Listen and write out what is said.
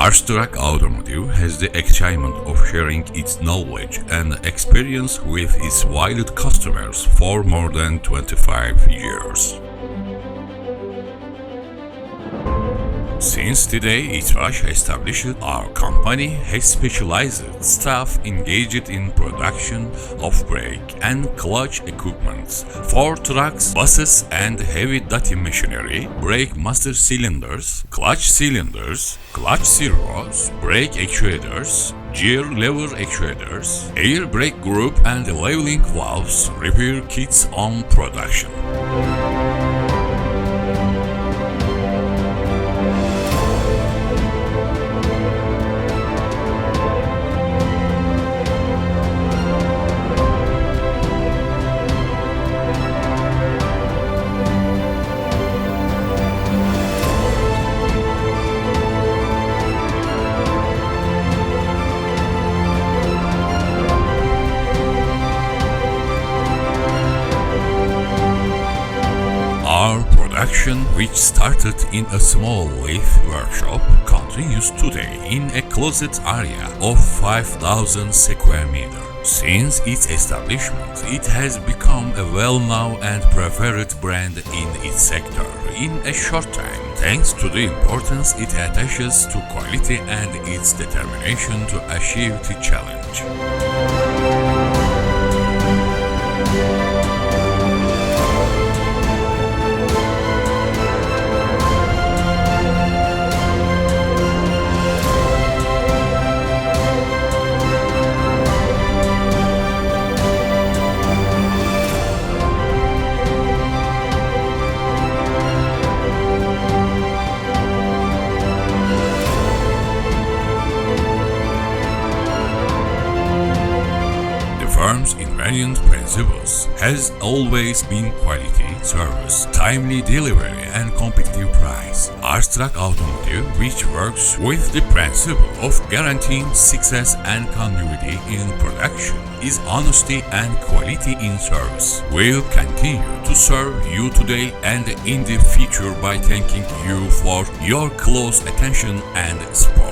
Arçtrak Automotive has the achievement of sharing its knowledge and experience with its valued customers for more than 25 years. Since the day it was established, our company has specialized staff engaged in production of brake and clutch equipment for trucks, buses, and heavy-duty machinery, brake master cylinders, clutch servos, brake actuators, gear lever actuators, air brake group, and leveling valves repair kits on production. Our production, which started in a small lathe workshop, continues today in a closet area of 5,000 square meters. Since its establishment, it has become a well-known and preferred brand in its sector in a short time, thanks to the importance it attaches to quality and its determination to achieve the challenge. Firm's invariant principles has always been quality, service, timely delivery, and competitive price. Arçtrak Automotive, which works with the principle of guaranteeing success and continuity in production, is honesty and quality in service. We'll continue to serve you today and in the future by thanking you for your close attention and support.